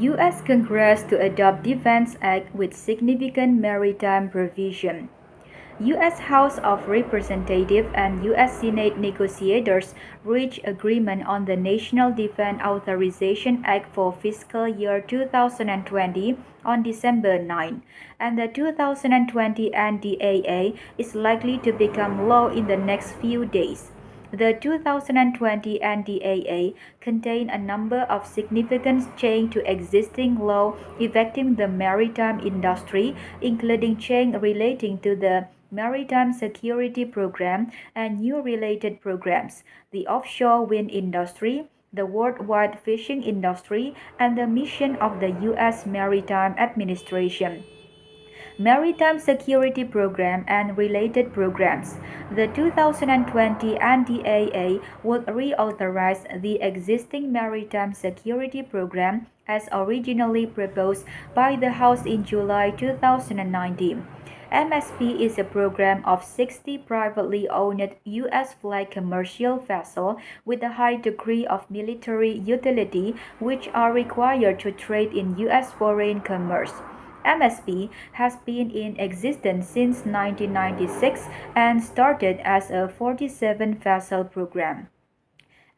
U.S. Congress to adopt Defense Act with significant maritime provision. U.S. House of Representatives and U.S. Senate negotiators reached agreement on the National Defense Authorization Act for fiscal year 2020 on December 9, and the 2020 NDAA is likely to become law in the next few days. The 2020 NDAA contained a number of significant changes to existing law affecting the maritime industry, including changes relating to the Maritime Security Program and new related programs, the offshore wind industry, the worldwide fishing industry, and the mission of the U.S. Maritime Administration. Maritime Security Program and related programs. The 2020 NDAA would reauthorize the existing Maritime Security Program as originally proposed by the House in July 2019. MSP is a program of 60 privately owned U.S. flag commercial vessels with a high degree of military utility which are required to trade in U.S. foreign commerce. MSP has been in existence since 1996 and started as a 47-vessel program.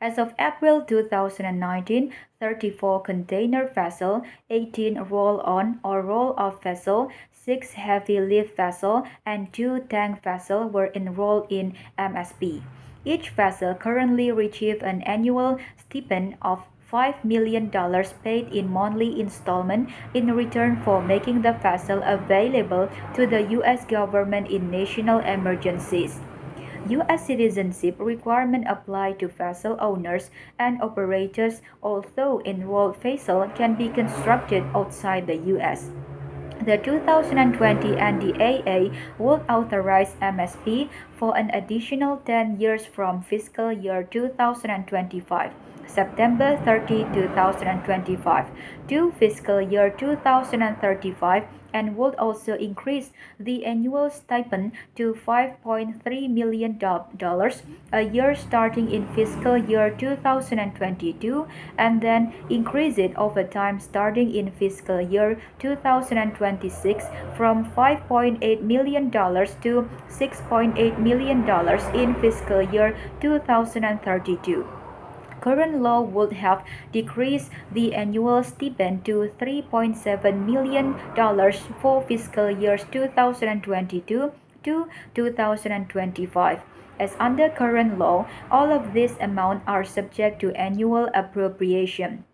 As of April 2019, 34 container vessels, 18 roll-on or roll-off vessels, 6 heavy lift vessels, and 2 tank vessels were enrolled in MSP. Each vessel currently receives an annual stipend of $5 million paid in monthly installments in return for making the vessel available to the U.S. government in national emergencies. U.S. citizenship requirements apply to vessel owners and operators, although enrolled vessels can be constructed outside the U.S. The 2020 NDAA would authorize MSP for an additional 10 years from fiscal year 2025, September 30, 2025, to fiscal year 2035 and would also increase the annual stipend to $5.3 million a year starting in fiscal year 2022 and then increase it over time starting in fiscal year 2026 from $5.8 million to $6.8 million in fiscal year 2032. Current law would have decreased the annual stipend to $3.7 million for fiscal years 2022 to 2025. As under current law, all of these amounts are subject to annual appropriation.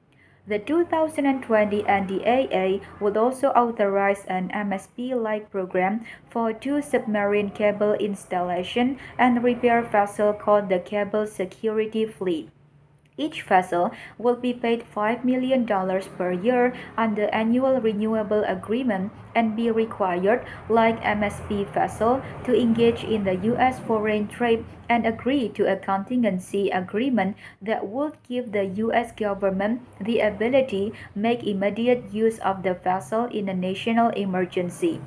The 2020 NDAA would also authorize an MSP-like program for 2 submarine cable installation and repair vessels called the Cable Security Fleet. Each vessel will be paid $5 million per year under annual renewable agreement and be required, like MSP vessel, to engage in the U.S. foreign trade and agree to a contingency agreement that would give the U.S. government the ability to make immediate use of the vessel in a national emergency.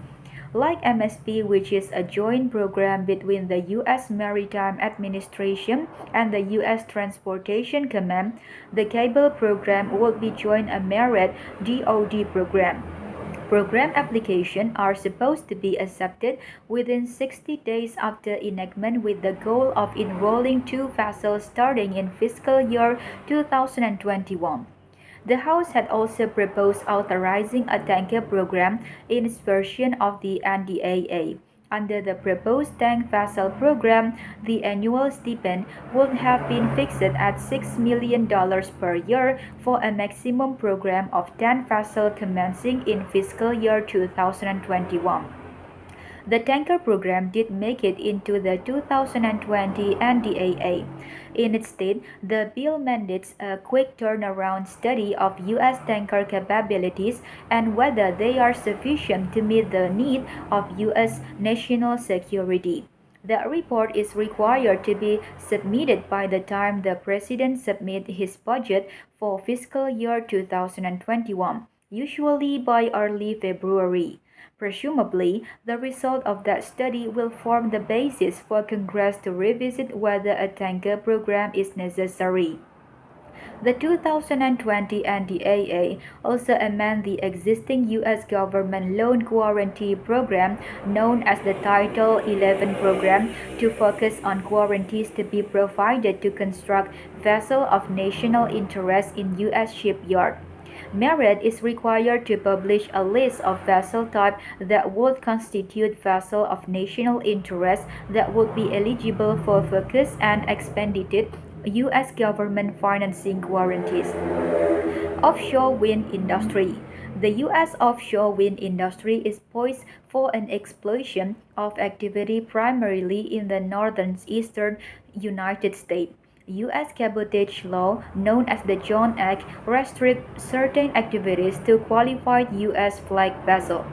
Like MSP, which is a joint program between the U.S. Maritime Administration and the U.S. Transportation Command, the cable program will be joint a merit DoD program. Program applications are supposed to be accepted within 60 days after enactment with the goal of enrolling 2 vessels starting in fiscal year 2021. The House had also proposed authorizing a tanker program in its version of the NDAA. Under the proposed tank vessel program, the annual stipend would have been fixed at $6 million per year for a maximum program of 10 vessels commencing in fiscal year 2021. The tanker program did make it into the 2020 NDAA. Instead, the bill mandates a quick turnaround study of U.S. tanker capabilities and whether they are sufficient to meet the need of U.S. national security. The report is required to be submitted by the time the President submits his budget for fiscal year 2021, usually by early February. Presumably, the result of that study will form the basis for Congress to revisit whether a tanker program is necessary. The 2020 NDAA also amended the existing U.S. government loan guarantee program known as the Title 11 program to focus on guarantees to be provided to construct vessels of national interest in U.S. shipyards. Merit is required to publish a list of vessel types that would constitute vessels of national interest that would be eligible for focused and expedited U.S. government financing guarantees. Offshore wind industry. The U.S. offshore wind industry is poised for an explosion of activity primarily in the northeastern United States. U.S. cabotage law, known as the Jones Act, restricts certain activities to qualified U.S. flag vessels.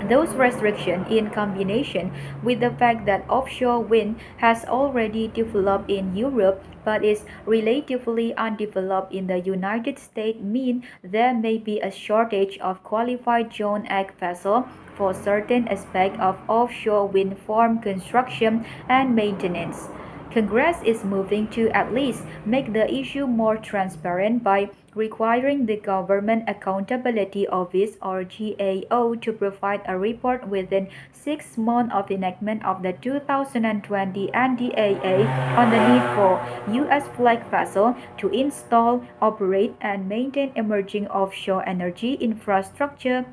Those restrictions, in combination with the fact that offshore wind has already developed in Europe but is relatively undeveloped in the United States, mean there may be a shortage of qualified Jones Act vessels for certain aspects of offshore wind farm construction and maintenance. Congress is moving to at least make the issue more transparent by requiring the Government Accountability Office or GAO to provide a report within 6 months of enactment of the 2020 NDAA on the need for U.S. flag vessels to install, operate, and maintain emerging offshore energy infrastructure,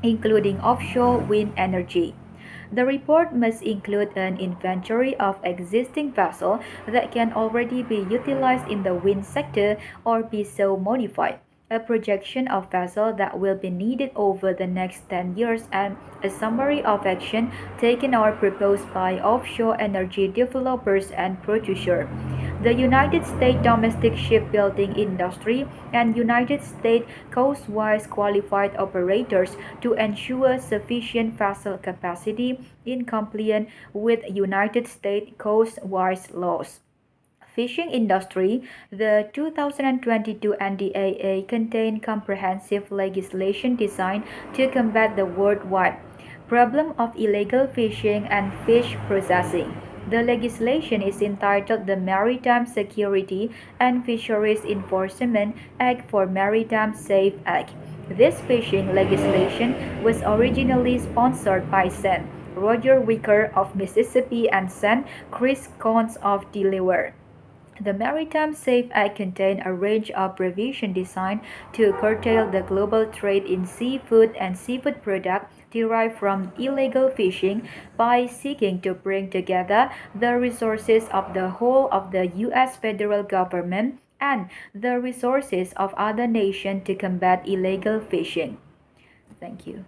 including offshore wind energy. The report must include an inventory of existing vessels that can already be utilized in the wind sector or be so modified, a projection of vessels that will be needed over the next 10 years, and a summary of action taken or proposed by offshore energy developers and producers. The United States domestic shipbuilding industry and United States coastwise qualified operators to ensure sufficient vessel capacity in compliance with United States coastwise laws. Fishing industry. The 2022 NDAA contained comprehensive legislation designed to combat the worldwide problem of illegal fishing and fish processing. The legislation is entitled the Maritime Security and Fisheries Enforcement Act for Maritime Safe Act. This fishing legislation was originally sponsored by Sen. Roger Wicker of Mississippi and Sen. Chris Coons of Delaware. The Maritime Safe Act contained a range of provisions designed to curtail the global trade in seafood and seafood products derived from illegal fishing by seeking to bring together the resources of the whole of the U.S. federal government and the resources of other nations to combat illegal fishing. Thank you.